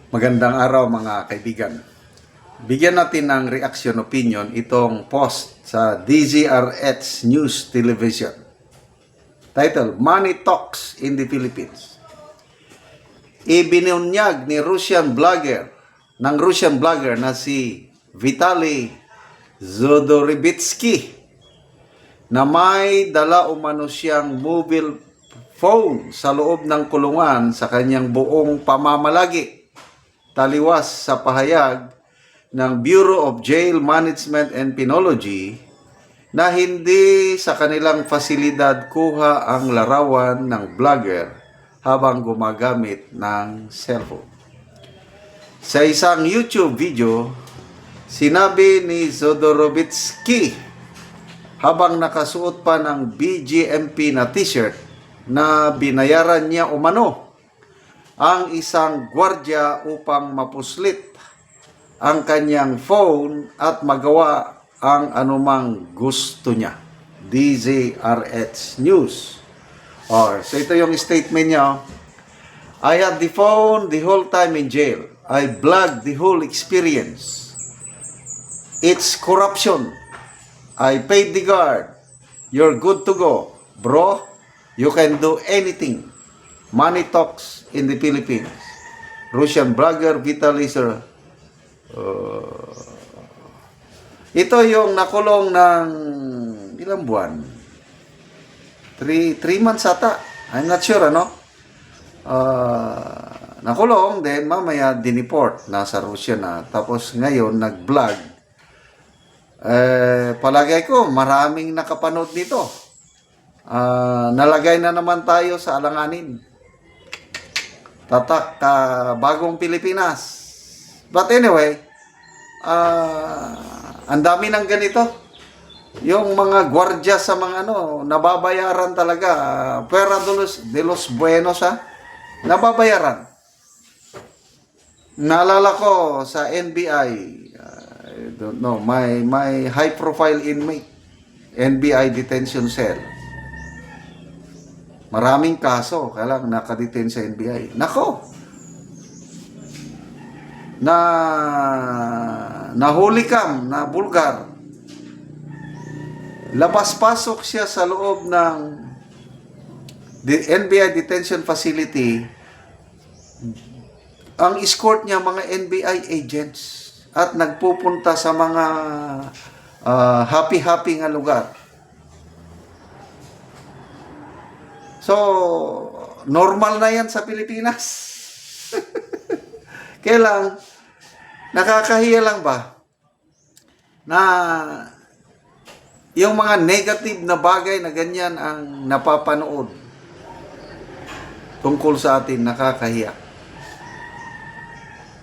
Magandang araw mga kaibigan. Bigyan natin ng reaction opinion itong post sa DZRH News Television. Title, Money Talks in the Philippines. Ibinunyag ng Russian blogger na si Vitaly Zhodorevitsky na may dala umano siyang mobile phone sa loob ng kulungan sa kanyang buong pamamalagi. Taliwas sa pahayag ng Bureau of Jail Management and Penology na hindi sa kanilang fasilidad kuha ang larawan ng vlogger habang gumagamit ng cellphone. Sa isang YouTube video, sinabi ni Zhodorevitsky habang nakasuot pa ng BGMP na t-shirt na binayaran niya umano ang isang gwardya upang mapuslit ang kanyang phone at magawa ang anumang gusto niya. DZRH News. So ito yung statement niya. I had the phone the whole time in jail. I blogged the whole experience. It's corruption. I paid the guard. You're good to go. Bro, you can do anything. Money Talks in the Philippines. Russian blogger Vitaly ito yung nakulong ng ilang buwan? 3 months ata. I'm not sure, ano? Nakulong, then mamaya dineport. Nasa Russia na. Tapos ngayon, nag-vlog. Palagay ko, maraming nakapanood nito. Nalagay na naman tayo sa alanganin. Tatak bagong Pilipinas. But anyway, ang dami ng ganito. Yung mga gwardya sa mga nababayaran talaga. Pera de los buenos, nababayaran. Naalala ko sa NBI, I don't know, my high profile inmate, NBI detention cell. Maraming kaso, kaya lang nakadetain sa NBI. Nako! Nahuli kam, na bulgar. Labas-pasok siya sa loob ng NBI detention facility. Ang escort niya mga NBI agents at nagpupunta sa mga happy-happy nga lugar. So, normal na yan sa Pilipinas. Kaya lang, nakakahiya lang ba na yung mga negative na bagay na ganyan ang napapanood tungkol sa atin, nakakahiya.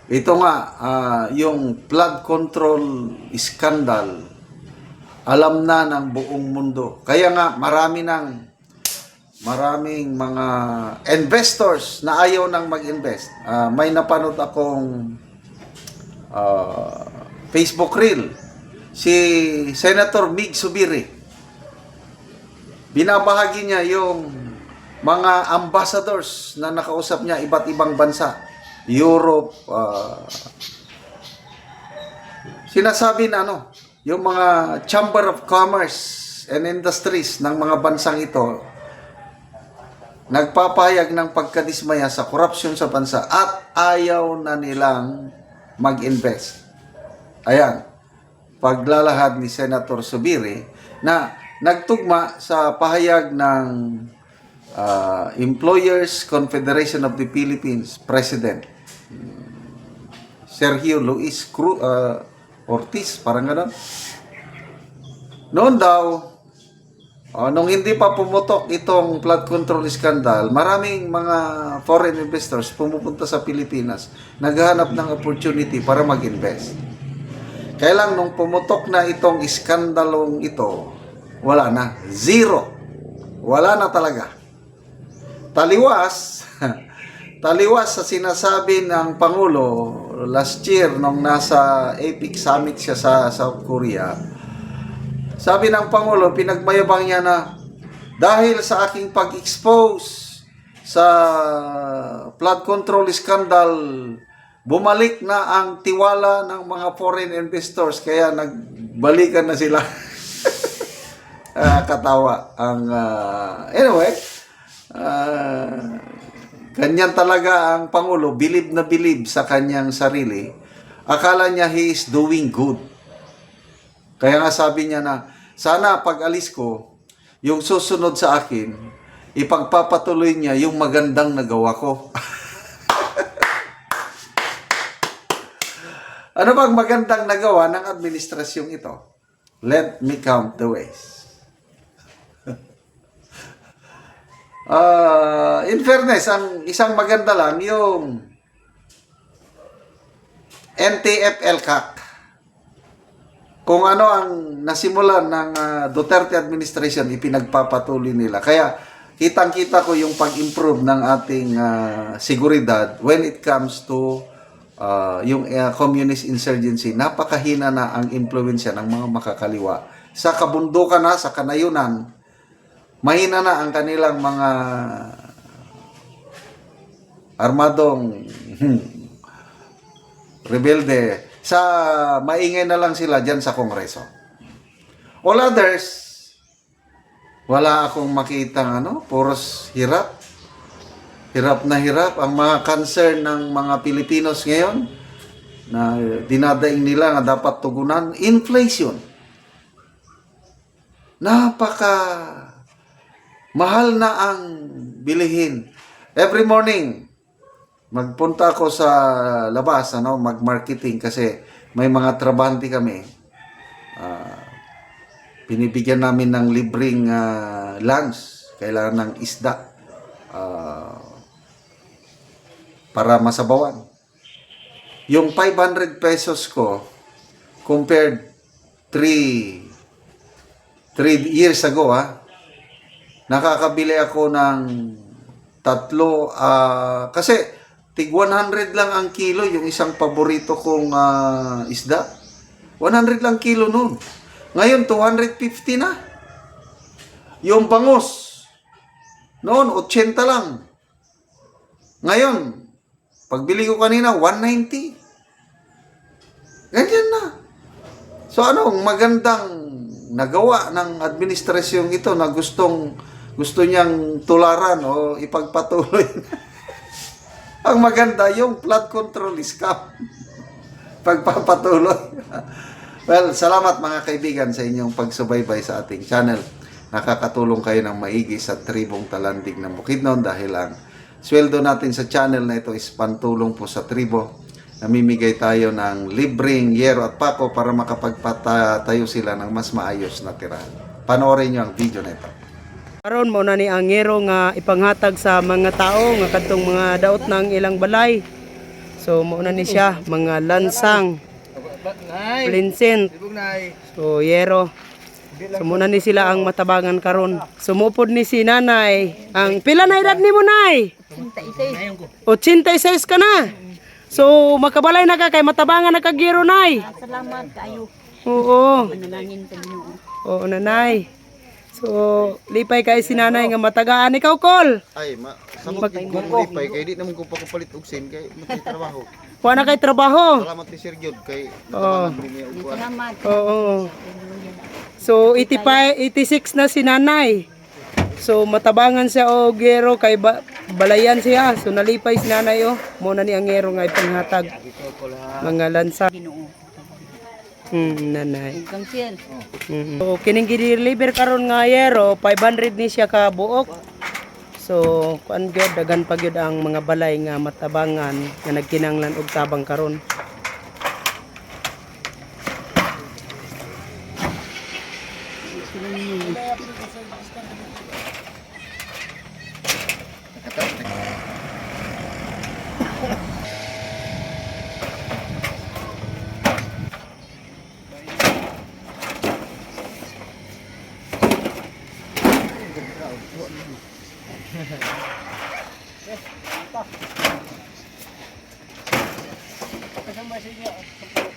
Ito nga, yung flood control scandal, alam na ng buong mundo. Kaya nga, maraming mga investors na ayaw nang mag-invest. May napanood akong Facebook reel. Si Senator Mig Zubiri. Binabahagi niya yung mga ambassadors na nakausap niya iba't ibang bansa. Europe. Sinasabi na yung mga Chamber of Commerce and Industries ng mga bansang ito nagpapahayag ng pagkadismaya sa korupsyon sa bansa at ayaw na nilang mag-invest. Ayan, paglalahad ni Senator Zubiri na nagtugma sa pahayag ng Employers Confederation of the Philippines President Sergio Luis Ortiz, parang gano'n. Noon daw, nung hindi pa pumutok itong flood control scandal, maraming mga foreign investors pumupunta sa Pilipinas, naghahanap ng opportunity para mag-invest. Kaya lang nung pumutok na itong skandalong ito, wala na. Zero. Wala na talaga. Taliwas sa sinasabi ng Pangulo last year nung nasa APEC Summit siya sa South Korea. Sabi ng Pangulo, pinagmayabang niya na dahil sa aking pag-expose sa flood control scandal bumalik na ang tiwala ng mga foreign investors kaya nagbalikan na sila. Katawa ang anyway, ganyan talaga ang Pangulo, bilib na bilib sa kanyang sarili. Akala niya he is doing good. Kaya nga sabi niya na, sana pag alis ko, yung susunod sa akin, ipagpapatuloy niya yung magandang nagawa ko. Ano bang magandang nagawa ng administrasyong ito? Let me count the ways. In fairness, ang isang maganda lang yung NTF-ELCAC. Kung ano ang nasimulan ng Duterte administration, ipinagpapatuloy nila. Kaya kitang-kita ko yung pag-improve ng ating seguridad when it comes to yung communist insurgency. Napakahina na ang impluwensya ng mga makakaliwa. Sa kabundukan na, sa kanayunan, mahina na ang kanilang mga armadong rebelde. Sa maingay na lang sila dyan sa Kongreso. All others, wala akong makitang puros hirap. Hirap na hirap. Ang mga concern ng mga Pilipinos ngayon na dinadaing nila na dapat tugunan, inflation. Napaka mahal na ang bilihin. Every morning, magpunta ako sa labas, mag-marketing kasi may mga trabahante kami. Pinibigyan namin ng libreng lunch. Kailangan ng isda para masabawan. Yung 500 pesos ko, compared 3 years ago, nakakabili ako ng tatlo, kasi tig 100 lang ang kilo, yung isang paborito kong isda. 100 lang kilo noon. Ngayon, 250 na. Yung bangus, noon, 80 lang. Ngayon, pagbili ko kanina, 190. Ganyan na. So, anong magandang nagawa ng administrasyong ito na gusto niyang tularan o ipagpatuloy? Ang maganda, yung flood control scam. Pagpapatuloy. Well, salamat mga kaibigan sa inyong pagsubaybay sa ating channel. Nakakatulong kayo ng maigi sa tribong Talandig ng Bukidnon dahil ang sweldo natin sa channel na ito is pantulong po sa tribo. Namimigay tayo ng libreng yero at pako para makapagpatayo sila ng mas maayos na tirahan. Panoorin nyo ang video na ito. Karon mo na ni ang ngero nga ipanghatag sa mga tao nga kadtong mga daot ng ilang balay. So mo na ni siya mga lansang, linsent, so yero. So muna ni sila ang matabangan karon. Sumupod ni si nanay. Ang pila na edad nimo nay? 86 ka na. So makabalay na ka kay matabangan na ka giro nay. Salamat kayo. Oo. Manalangin sa Ginoo. Oo nanay. So lipay kay si nanay nga matagaan ikaw kol. Ay, sabot ko lipay kay di naman ko pa kapalit og sin kay matay trabaho. Kuha na kay trabaho. Salamat ni Sir Gyud kay natabangan mi niya og kuan. Salamat. Oo. So 86 na si nanay. So matabangan siya o gero kay balayan siya. So nalipay si nanay muna ni ang gero nga ipanghatag. Mga lansa. Ginoo. Nanay. Kang siyan. So kining gi-deliver karon nga yero 500 ni siya ka buok. So kuan gyud dagan pa gyud ang mga balay nga matabangan nga nagkinahanglan og tabang karon.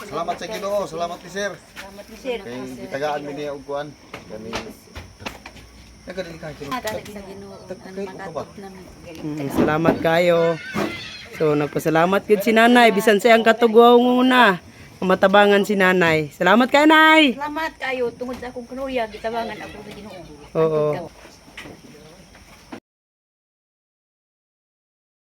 Salamat sa Ginoo, salamat ni Sir. Salamat ni Sir. Kay gitagaan mi niya og kuan. Kani Dali sa Ginoo. Ang makatot namin. Salamat kayo. So nagpasalamat gid si nanay bisan sa ang katugwaw nguna. Matabangan si nanay. Salamat kay nay. Salamat kayo tungod sa akong kanuya gitabangan ako sa Ginoo. Oo.